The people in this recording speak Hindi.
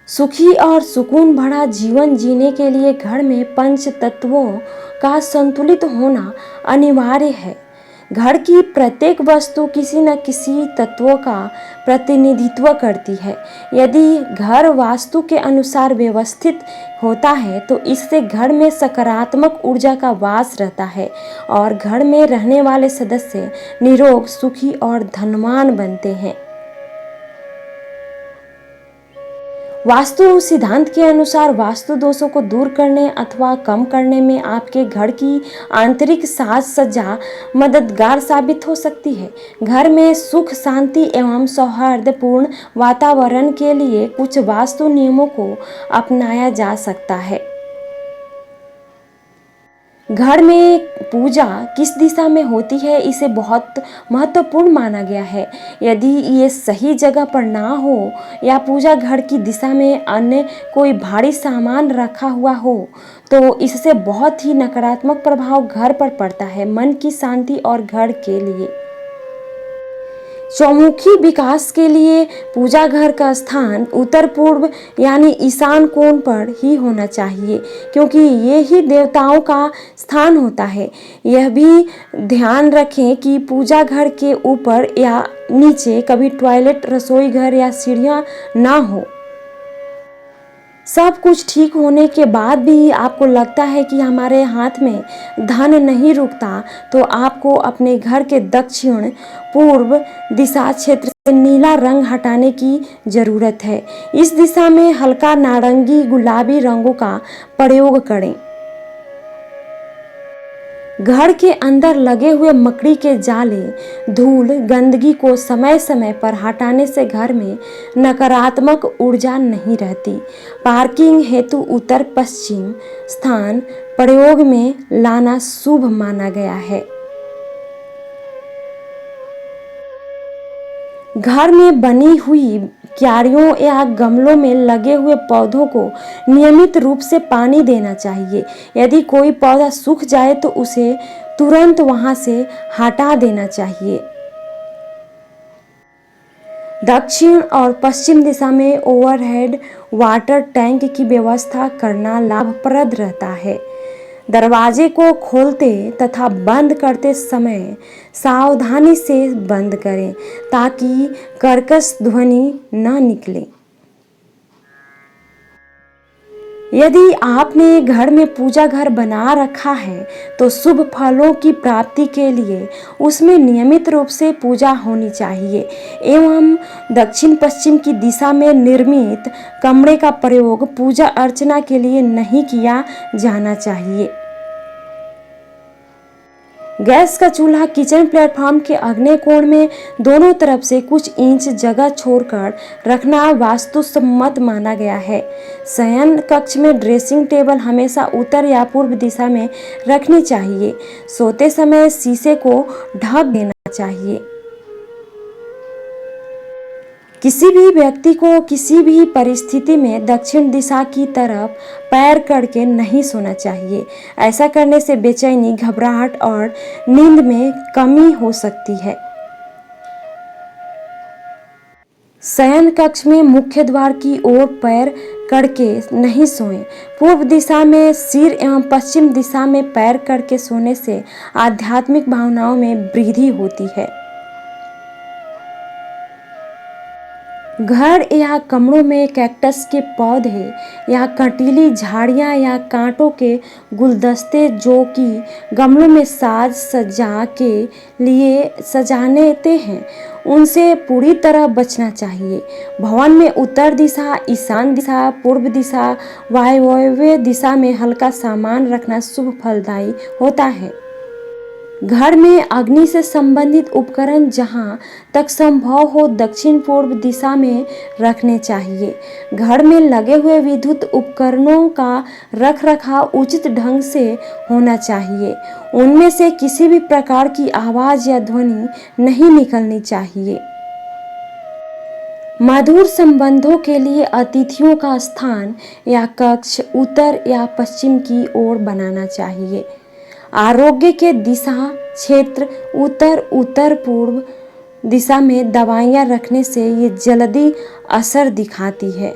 सुखी और सुकून भरा जीवन जीने के लिए घर में पंच तत्वों का संतुलित होना अनिवार्य है। घर की प्रत्येक वस्तु किसी न किसी तत्वों का प्रतिनिधित्व करती है। यदि घर वास्तु के अनुसार व्यवस्थित होता है तो इससे घर में सकारात्मक ऊर्जा का वास रहता है और घर में रहने वाले सदस्य निरोग, सुखी और धनवान बनते हैं। वास्तु सिद्धांत के अनुसार वास्तु दोषों को दूर करने अथवा कम करने में आपके घर की आंतरिक साज सज्जा मददगार साबित हो सकती है। घर में सुख, शांति एवं सौहार्दपूर्ण वातावरण के लिए कुछ वास्तु नियमों को अपनाया जा सकता है। घर में पूजा किस दिशा में होती है इसे बहुत महत्वपूर्ण माना गया है। यदि ये सही जगह पर ना हो या पूजा घर की दिशा में अन्य कोई भारी सामान रखा हुआ हो तो इससे बहुत ही नकारात्मक प्रभाव घर पर पड़ता है। मन की शांति और घर के लिए चौमुखी विकास के लिए पूजा घर का स्थान उत्तर पूर्व यानी ईशान कोण पर ही होना चाहिए, क्योंकि ये ही देवताओं का स्थान होता है। यह भी ध्यान रखें कि पूजा घर के ऊपर या नीचे कभी टॉयलेट, रसोई घर या सीढ़ियाँ ना हो। सब कुछ ठीक होने के बाद भी आपको लगता है कि हमारे हाथ में धन नहीं रुकता, तो आपको अपने घर के दक्षिण पूर्व दिशा क्षेत्र से नीला रंग हटाने की ज़रूरत है। इस दिशा में हल्का नारंगी, गुलाबी रंगों का प्रयोग करें। घर के अंदर लगे हुए मकड़ी के जाले, धूल, गंदगी को समय समय पर हटाने से घर में नकारात्मक ऊर्जा नहीं रहती। पार्किंग हेतु उत्तर पश्चिम स्थान प्रयोग में लाना शुभ माना गया है। घर में बनी हुई क्यारियों या गमलों में लगे हुए पौधों को नियमित रूप से पानी देना चाहिए। यदि कोई पौधा सूख जाए तो उसे तुरंत वहां से हटा देना चाहिए। दक्षिण और पश्चिम दिशा में ओवरहेड वाटर टैंक की व्यवस्था करना लाभप्रद रहता है। दरवाजे को खोलते तथा बंद करते समय सावधानी से बंद करें ताकि कर्कश ध्वनि न निकले। यदि आपने घर में पूजा घर बना रखा है तो शुभ फलों की प्राप्ति के लिए उसमें नियमित रूप से पूजा होनी चाहिए एवं दक्षिण पश्चिम की दिशा में निर्मित कमरे का प्रयोग पूजा अर्चना के लिए नहीं किया जाना चाहिए। गैस का चूल्हा किचन प्लेटफॉर्म के आग्नेय कोण में दोनों तरफ से कुछ इंच जगह छोड़कर रखना वास्तुसम्मत माना गया है। शयन कक्ष में ड्रेसिंग टेबल हमेशा उत्तर या पूर्व दिशा में रखनी चाहिए। सोते समय शीशे को ढक देना चाहिए। किसी भी व्यक्ति को किसी भी परिस्थिति में दक्षिण दिशा की तरफ पैर करके नहीं सोना चाहिए। ऐसा करने से बेचैनी, घबराहट और नींद में कमी हो सकती है। शयन कक्ष में मुख्य द्वार की ओर पैर करके नहीं सोएं। पूर्व दिशा में सिर एवं पश्चिम दिशा में पैर करके सोने से आध्यात्मिक भावनाओं में वृद्धि होती है। घर या कमरों में कैक्टस के पौधे या कंटीली झाड़ियाँ या कांटों के गुलदस्ते जो कि गमलों में साज सज्जा के लिए सजाते हैं, उनसे पूरी तरह बचना चाहिए। भवन में उत्तर दिशा, ईशान दिशा, पूर्व दिशा, वायव्य दिशा में हल्का सामान रखना शुभ फलदायी होता है। घर में अग्नि से संबंधित उपकरण जहां तक संभव हो दक्षिण पूर्व दिशा में रखने चाहिए। घर में लगे हुए विद्युत उपकरणों का रखरखाव उचित ढंग से होना चाहिए। उनमें से किसी भी प्रकार की आवाज या ध्वनि नहीं निकलनी चाहिए। मधुर संबंधों के लिए अतिथियों का स्थान या कक्ष उत्तर या पश्चिम की ओर बनाना चाहिए। आरोग्य के दिशा क्षेत्र उत्तर उत्तर पूर्व दिशा में दवाइयाँ रखने से ये जल्दी असर दिखाती है।